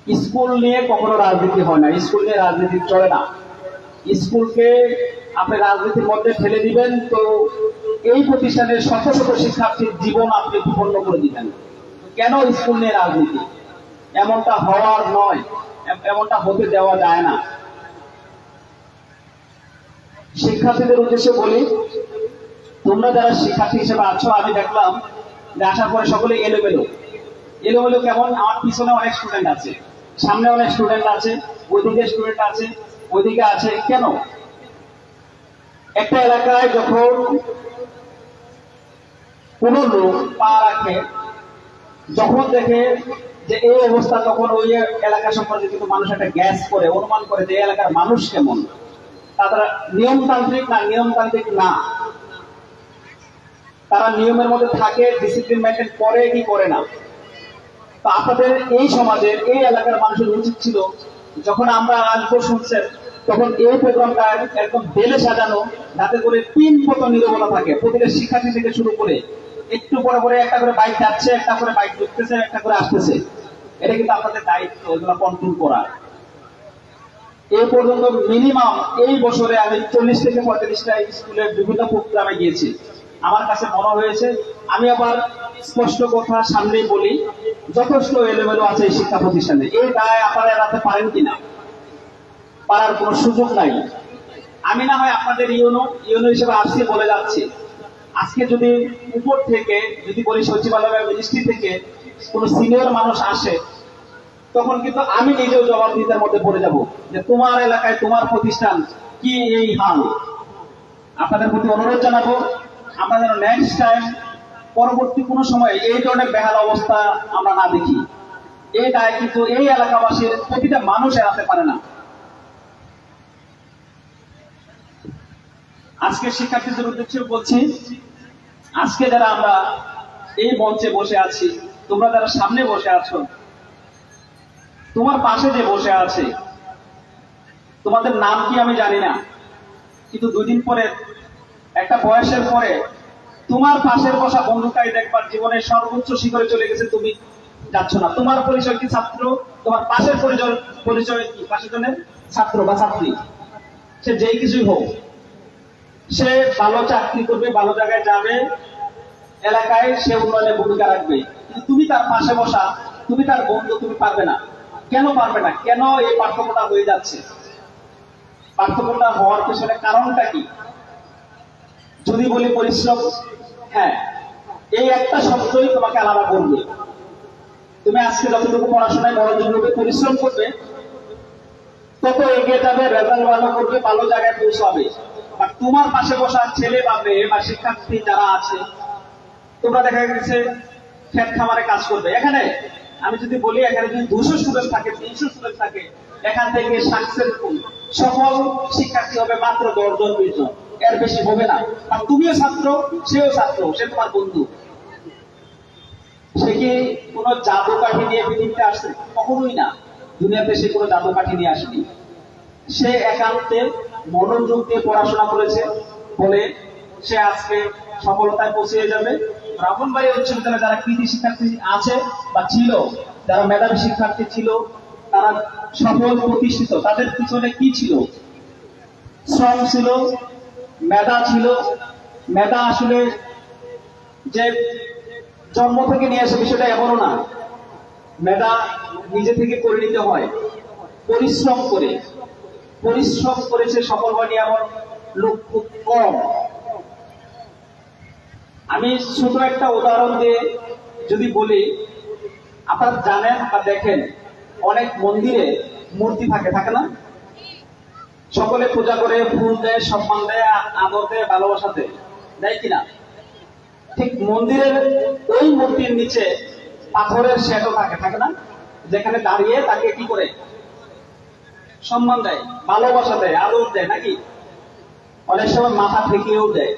School নিয়ে কখনো রাজনীতি হয় না, স্কুল নিয়ে রাজনীতি চলে না। স্কুলকে আপনি রাজনীতির মধ্যে ঠেলে দিবেন তো এই প্রতিষ্ঠানের শত শত শিক্ষার্থীর জীবন আপনি বিপন্ন করে দিবেন। কেন স্কুল নিয়ে রাজনীতি? এমনটা হওয়ার নয়, এমনটা হতে দেওয়া যায় না। শিক্ষার্থীদের উদ্দেশ্যে বলি, তোমরা যারা শিক্ষার্থী হিসেবে আছো, আমি দেখলাম যে আসার পরে সকলে এলোমেলো। এলোমেলো কেমন? আমার পিছনে অনেক স্টুডেন্ট আছে, সামনে অনেক স্টুডেন্ট আছে, ওইদিকে স্টুডেন্ট আছে, ওইদিকে আছে। কেন? একটা এলাকায় যখন কোন লোক পা রাখে, যখন দেখে যে এই অবস্থা, তখন ওই এলাকা সম্পর্কে কিন্তু মানুষ একটা গ্যাস করে, অনুমান করে যে এই এলাকার মানুষ কেমন, তারা নিয়মতান্ত্রিক না নিয়মতান্ত্রিক না, তারা নিয়মের মধ্যে থাকে, ডিসিপ্লিন মেনটেন করে কি করে না। তো আপনাদের এই সমাজের এই এলাকার মানুষের উচিত ছিল, যখন আমরা আসবো শুনছেন, তখন এই প্রোগ্রামটা একদম বেলে সাজানো, যাতে করে 3 মতো নীরবতা থাকে প্রতিটা শিক্ষার্থী থেকে শুরু করে। একটু পরে পরে একটা করে বাইক যাচ্ছে, একটা করে বাইক ঢুকতেছে, একটা করে আসতেছে। এটা কিন্তু আপনাদের দায়িত্ব, এগুলো কন্ট্রোল করা। এই পর্যন্ত মিনিমাম এই বছরে আমি 40 থেকে 45টা স্কুলের বিভিন্ন প্রোগ্রামে গিয়েছি। আমার কাছে মনে হয়েছে, আমি আবার স্পষ্ট কথা সামনেই বলি, যথেষ্ট এলোমেলো আছে এই শিক্ষা প্রতিষ্ঠানে। এই দায় আপনারা এড়াতে পারেন কিনা? পারার কোনো সুযোগ নাই। আমি না হয় আপনাদের ইউনো হিসেবে আসছি বলে যাচ্ছি, আজকে যদি উপর থেকে, যদি বলি সচিবালয় মিনিস্ট্রি থেকে কোনো সিনিয়র মানুষ আসে, তখন কিন্তু আমি নিজেও জবাবদিহিতার মধ্যে পড়ে যাব যে তোমার এলাকায় তোমার প্রতিষ্ঠান কি এই হাল। আপনাদের প্রতি অনুরোধ জানাবো, আমরা যেন নেক্সট টাইম পরবর্তী কোনো সময় এই ধরনের বেহাল অবস্থা আমরা না দেখি। এই দায় কিন্তু এই এলাকাবাসীর প্রতিটা মানুষ এড়াতে পারে না। আজকে শিক্ষার্থীদের উদ্দেশ্যে বলছি, আজকে যারা আমরা এই মঞ্চে বসে আছি, তোমরা যারা সামনে বসে আছো, তোমার পাশে যে বসে আছে, তোমাদের নাম কি আমি জানি না, কিন্তু 2 দিন পরে, একটা বয়সের পরে, তোমার পাশের বসা বন্ধুটাই দেখবার জীবনের সর্বোচ্চ শিখরে চলে গেছে, তুমি যাচ্ছ না। তোমার পরিচয় কি ছাত্র, তোমার পাশের পরিচয় কি পাশের জনের ছাত্র বা ছাত্রী। সে যেই কিছুই হোক, সে ভালো চাকরি করবে, ভালো জায়গায় যাবে, এলাকায় সে উন্নয়নে ভূমিকা রাখবে। কিন্তু তুমি তার পাশে বসা, তুমি তার বন্ধু, তুমি পারবে না। কেন পারবে না? কেন এই পার্থক্যটা হয়ে যাচ্ছে? পার্থক্যটা হওয়ার পেছনে কারণটা কি? যদি বলি পরিশ্রম, হ্যাঁ, এই একটা শব্দই তোমাকে আলাদা করবে। তুমি আজকে যতটুকু পড়াশোনায় মনোযোগ দেবে, পরিশ্রম করবে, তত এগিয়ে যাবে, রেজাল্ট ভালো করবে, ভালো জায়গায় পৌঁছাবে। আর তোমার পাশে বসা ছেলে বা মেয়ে বা শিক্ষার্থী যারা আছে, তোমরা দেখা গেছে ক্ষেত খামারে কাজ করবে। এখানে আমি যদি বলি, এখানে যদি 200 স্টুডেন্ট থাকে, 300 স্টুডেন্ট থাকে, এখান থেকে সাকসেসফুল সফল শিক্ষার্থী হবে মাত্র 10 জন 20 জন, এর বেশি হবে না। আর তুমিও ছাত্র, সেও ছাত্র, সে তোমার বন্ধু। সে কি কোনো জাদু কাঠি নিয়ে পৃথিবীতে আসছে? কখনোই না। দুনিয়াতে সে কোনো জাদু কাঠি নিয়ে আসেনি। সে একান্তে মনোযোগ দিয়ে পড়াশোনা করেছে বলে সে আজকে সফলতায় পৌঁছে যাবে। ব্রাহ্মণবাড়িয়া উচ্চ বিদ্যালয়ে যারা কৃতি শিক্ষার্থী আছে বা ছিল, যারা মেধাবী শিক্ষার্থী ছিল, তারা সফল প্রতিষ্ঠিত। তাদের পিছনে কি ছিল? শ্রম ছিল, মেধা ছিল। মেধা আসলে যে জন্ম থেকে নিয়ে আসে বিষয়টা এমনও না। মেধা নিজে থেকে করে নিতে হয়, পরিশ্রম করে। পরিশ্রম করেছে সফল হয়নি এমন লোক খুব কম। আমি ছোট একটা উদাহরণ দিয়ে যদি বলি, আপনারা জানেন বা দেখেন, অনেক মন্দিরে মূর্তি থাকে, থাকে না? সকলে পূজা করে, ফুল দেয়, সম্মান দেয়, আদর দেয়, ভালোবাসা দেয়, দেয় কিনা? ঠিক মন্দিরের ওই মূর্তির নিচে পাথরের শ্যাডো থাকে, থাকে না? যেখানে দাঁড়িয়ে তাকে কি করে সম্মান দেয়, ভালোবাসা দেয়, আদর দেয়, নাকি? অনেক সময় মাথা ঠেকিয়েও দেয়।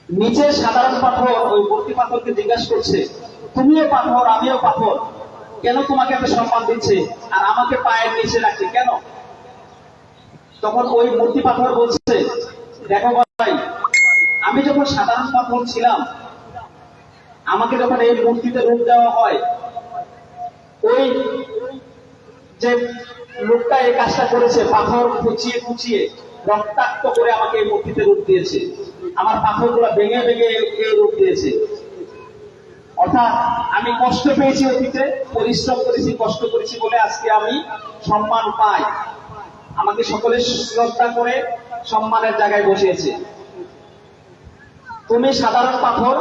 নিচে সাধারণ পাথর ওই মূর্তি পাথরকে জিজ্ঞাসা করছে, তুমিও পাথর, আমিও পাথর, কেন তোমাকে এত সম্মান দিচ্ছে আর আমাকে পায়ের নিচে রাখছে কেন? তখন ওই মূর্তি পাথর বলছে, দেখো ভাই, আমি যখন সাধারণ পাথর ছিলাম, আমাকে যখন এই মূর্তিতে রূপ দেওয়া হয়, ওই যে লোকটা এই কাজটা করেছে, পাথর কুচিয়ে কুচিয়ে রক্তাক্ত করে আমাকে এই মূর্তিতে রূপ দিয়েছে, আমার পাথরগুলো ভেঙে ভেঙে এই রূপ দিয়েছে। অর্থাৎ আমি কষ্ট পেয়েছি অতীতে, পরিশ্রম করেছি, কষ্ট করেছি বলে আজকে আমি সম্মান পাই। আমাকে সকলে শ্রদ্ধা করে সম্মানের জায়গায় বসিয়েছে। তুমি সাধারণ পাথর,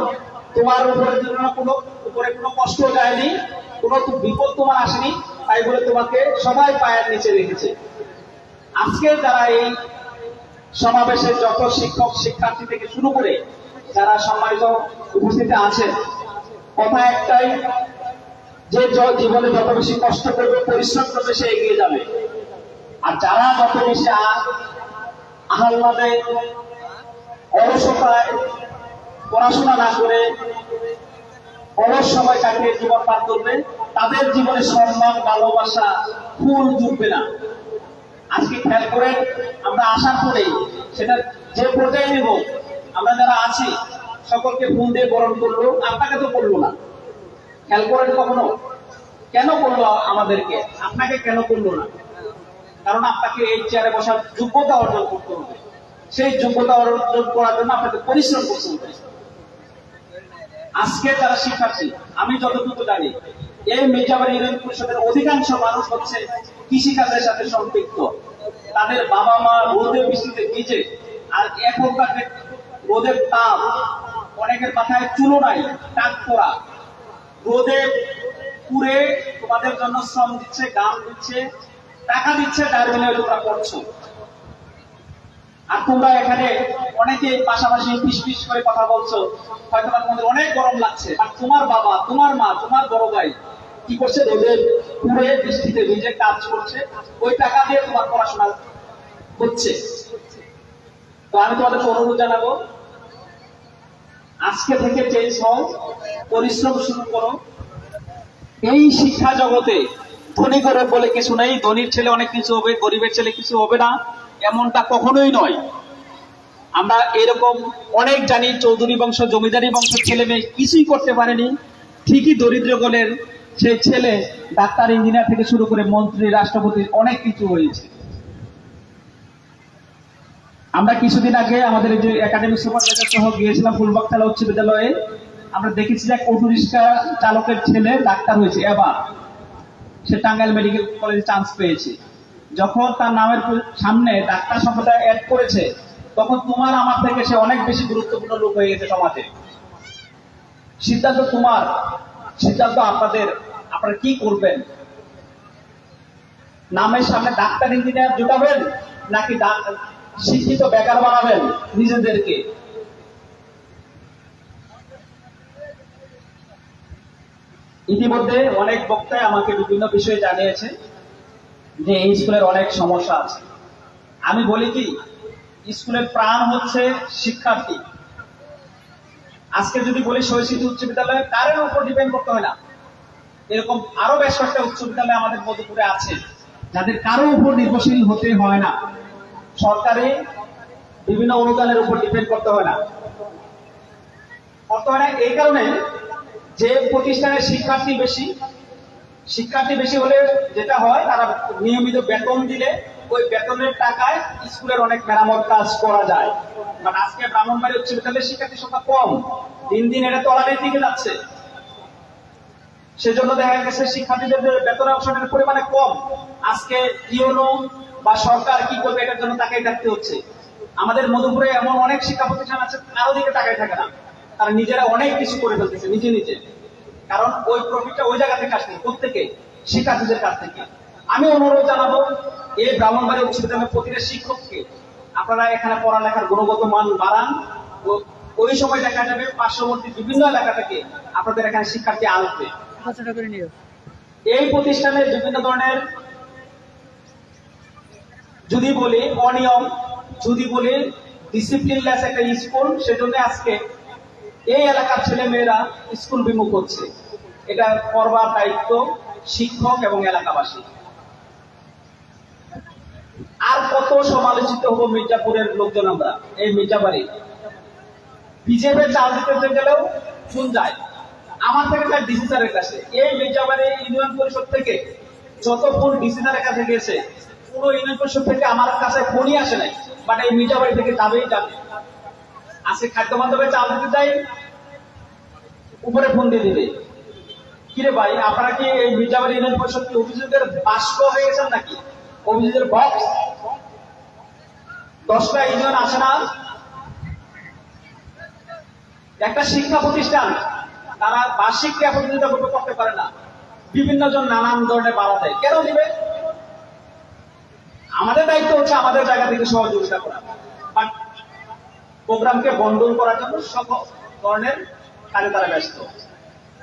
তোমার উপরে কোনো কষ্ট যায়নি, কোনো বিপদ তোমার আসেনি, তাই বলে তোমাকে সবাই পায়ের নিচে রেখেছে। আজকে যারা এই সমাবেশের যত শিক্ষক শিক্ষার্থী থেকে শুরু করে যারা সম্মানিত উপস্থিতি আছেন, কথা একটাই, যে জীবনে যত বেশি কষ্ট করবে, পরিশ্রম করবে, সে এগিয়ে যাবে। আর যারা যত বেশি আহ্লাদে অলসতায় পড়াশোনা না করে অলস সময় কাটিয়ে জীবন পার করবে, তাদের জীবনে সম্মান, ভালোবাসা, ফুল জুটবে না। আজকে খেয়াল করে আমরা আসার পরেই সেটা যে পর্যায়ে নেব, আমরা যারা আছি সকলকে ফুল দিয়ে বরণ করলো, আপনাকে তো করলো না। খেয়াল করেন কখনো? কেন করলো আমাদেরকে? আপনাকে কেন করলো না? কারণ আপনাকে এই চেয়ারে বসার যোগ্যতা অর্জন করতে হবে। সেই যোগ্যতা অর্জন করার জন্য আপনাকে পরিশ্রম করতে হবে। আজকে যারা শিক্ষার্থী, আমি যতটুকু জানি, এই মির্জাবাড়ি ইউনিয়ন পরিষদের অধিকাংশ মানুষ হচ্ছে কৃষিকাজের সাথে সম্পৃক্ত। তাদের বাবা মা রোদে বৃষ্টিতে ভিজে, আর এখনকার রোদের তাপ, অনেকের মাথায় চুলো নাই, টাক পড়া, রোদে পুড়ে তোমাদের জন্য শ্রম দিচ্ছে, গান দিচ্ছে, টাকা দিচ্ছে, তার বিনিময়ে তোমরা করছো। আর তোমরা এখানে অনেকে পাশাপাশি ফিস করে কথা বলছো, হয়তো তোমাদের অনেক গরম লাগছে, আর তোমার বাবা, তোমার মা, তোমার বড় ভাই কি করছে? রোদে পুড়ে বৃষ্টিতে ভিজে কাজ করছে, ওই টাকা দিয়ে তোমার পড়াশোনা হচ্ছে। তো আমি তোমাদেরকে অনুরোধ জানাবো, আজকে থেকে চেঞ্জ হও, পরিশ্রম শুরু করো। এই শিক্ষা জগতে ধনী গরিব বলে কিছু নেই। ধনীর ছেলে অনেক কিছু হবে, গরিবের ছেলে কিছু হবে না, এমনটা কখনোই নয়। আমরা এরকম অনেক জানি, চৌধুরী বংশ, জমিদারি বংশের ছেলে মেয়ে কিছুই করতে পারেনি, ঠিকই দরিদ্র গণের সেই ছেলে ডাক্তার, ইঞ্জিনিয়ার থেকে শুরু করে মন্ত্রী, রাষ্ট্রপতি অনেক কিছু হয়েছে। আমরা কিছুদিন আগে আমাদের যে একাডেমিক সুপারভাইজার সহ গিয়েছিলাম ফুলবাগতলা উচ্চ বিদ্যালয়ে, আমরা দেখেছি যে অটো রিক্সা চালকের ছেলে ডাক্তার হয়েছে। এবার সে টাঙ্গাইল মেডিকেল কলেজে চান্স পেয়েছে। যখন তার নামের সামনে ডাক্তার শব্দটা অ্যাড করেছে, তখন তোমার আমার থেকে সে অনেক বেশি গুরুত্বপূর্ণ লোক হয়ে গেছে সমাজে। সিদ্ধান্ত তোমার, সিদ্ধান্ত আপনাদের, আপনারা কি করবেন? নামের সামনে ডাক্তার, ইঞ্জিনিয়ার জুটাবেন, নাকি শিক্ষিত বেকার বানাবেন নিজেদেরকে? ইতিমধ্যে অনেক বক্তাই আমাকে বিভিন্ন বিষয়ে জানিয়েছে যে এই স্কুলের অনেক সমস্যা আছে। আমি বলি কি, স্কুলের প্রাণ হচ্ছে শিক্ষার্থী। আজকে যদি বলি শহীদ উচ্চ বিদ্যালয়ে, কারের উপর ডিপেন্ড করতে হয় না। এরকম আরো বেশ কয়েকটা উচ্চ বিদ্যালয় আমাদের মধুপুরে আছে, যাদের কারো উপর নির্ভরশীল হতে হয় না, সরকারি বিভিন্ন অনুদানের উপর ডিপেন্ড করতে হয় না। এই কারণে যে প্রতিষ্ঠানের শিক্ষার্থী বেশি হলে যেটা হয়, তারা নিয়মিত বেতন দিলে ওই বেতনের টাকায় স্কুলের অনেক মেরামত কাজ করা যায়। বাট আজকে ব্রাহ্মণবাড়ি উচ্চ বিদ্যালয়ের শিক্ষার্থীর সংখ্যা কম, দিন দিন এটা তলানির দিকে যাচ্ছে। সেজন্য দেখা গেছে শিক্ষার্থীদের বেতনের অবসরের পরিমাণে কম। আজকে ইউনো বা সরকার কি করবে এটার জন্য তাকাই থাকতে হচ্ছে। আমাদের মধুপুরে এমন অনেক শিক্ষা প্রতিষ্ঠান আছে, কারো দিকে তাকাই থাকে না, তারা নিজেরা অনেক কিছু করে ফেলতেছে নিজে নিজে। কারণ ওই প্রফিটটা ওই জায়গা থেকে আসছে, প্রত্যেকে শিক্ষার্থীদের কাছ থেকে। আমি অনুরোধ জানাবো, এই ব্রাহ্মণবাড়ি উচ্চ বিদ্যালয়ের প্রতিটা শিক্ষককে আপনারা এখানে পড়ালেখার গুণগত মান বাড়ান। ওই সময় দেখা যাবে পার্শ্ববর্তী বিভিন্ন এলাকা থেকে আপনাদের এখানে শিক্ষার্থী আসবে। এই প্রতিষ্ঠানের বিভিন্ন ধরনের যদি বলি অনিয়ম, যদি বলি ডিসিপ্লিনলেস একটা স্কুল, সেজন্য আজকে এই এলাকার ছেলে মেয়েরা স্কুল বিমুখ হচ্ছে। এটা করবার দায়িত্ব শিক্ষক এবং এলাকাবাসী। আর কত সমালোচিত হবো মির্জাপুরের লোকজন। আমরা এই মির্জাবাড়ি বিজেপি চাল দিতে গেলেও শুন যায়, আমার থেকে যায় ডিসি স্যারের কাছে। এই মির্জাবাড়ি ইউনিয়ন পরিষদ থেকে যত ফোন ডিসি স্যারের কাছে গেছে, পুরো ইউনিয়ন পরিষদ থেকে আমার কাছে ফোনই আসে নাই, বাট এই মির্জাবাড়ি থেকে যাবেই যাবে। আজকে খাদ্য বান্ধবে চাল দিতে চাই, উপরে ফোন দিয়ে দিবে, কিরে ভাই আপনারা কি এই মির্জাবাড়ি ইউনিয়ন পরিষদ কি অভিযোগের বাষ্প হয়ে গেছেন নাকি? অভিযোগের বক্স 10টা ইউনিয়ন আসে না? একটা শিক্ষা প্রতিষ্ঠান তারা বার্ষিক ক্রিয়া প্রতিযোগিতা করতে পারে না, বিভিন্ন জন নানান ধরনের বাধা দেয়, কেন দিবে? আমাদের দায়িত্ব হচ্ছে আমাদের জায়গা থেকে সহযোগিতা করা, বাট প্রোগ্রামকে বন্টন করার জন্য সব ধরনের কাজে তারা ব্যস্ত।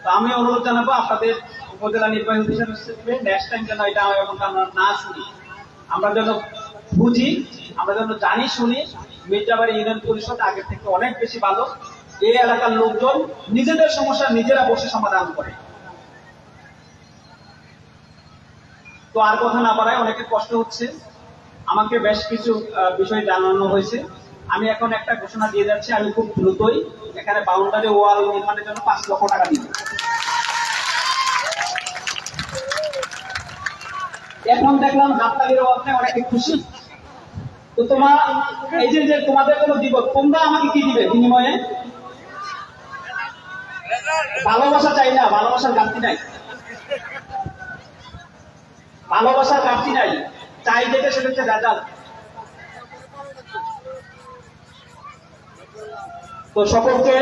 তো আমি অনুরোধ জানাবো আপনাদের উপজেলা নির্বাহী অফিসার হিসেবে নেক্সট টাইম যেন এটা আমরা না শুনি, আমরা যেন বুঝি, আমরা যেন জানি শুনি মির্জাবাড়ি ইউনিয়ন পরিষদ আগের থেকে অনেক বেশি ভালো। এই এলাকার লোকজন নিজেদের সমস্যা নিজেরা বসে সমাধান করে। তো আর কথা না বাড়ায়, অনেকের কষ্ট হচ্ছে, আমাকে বেশ কিছু বিষয় জানানো হয়েছে। আমি এখন একটা ঘোষণা দিয়ে যাচ্ছি, আমি খুব দ্রুতই এখানে বাউন্ডারি ওয়াল নির্মাণের জন্য 5 লক্ষ টাকা দিব। এখন দেখলাম হাততালির অবস্থায় অনেকে খুশি। তো তোমার এই যে তোমাদের কোনো দিব, তোমরা আমাকে কি দিবে বিনিময়ে? ভালোবাসা চাই না, ভালোবাসার ঘাটতি নাই, ভালোবাসার ঘাটতি নাই, চাই যেটা সেটা হচ্ছে রেজাল্ট। তো সকলকে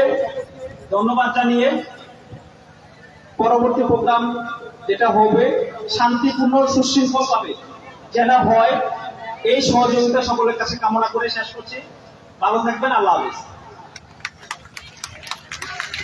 ধন্যবাদ জানিয়ে পরবর্তী প্রোগ্রাম যেটা হবে শান্তিপূর্ণ সুশৃঙ্খল ভাবে যেন হয়, এই সহযোগিতা সকলের কাছে কামনা করে শেষ করছি। ভালো থাকবেন, আল্লাহ হাফেজ।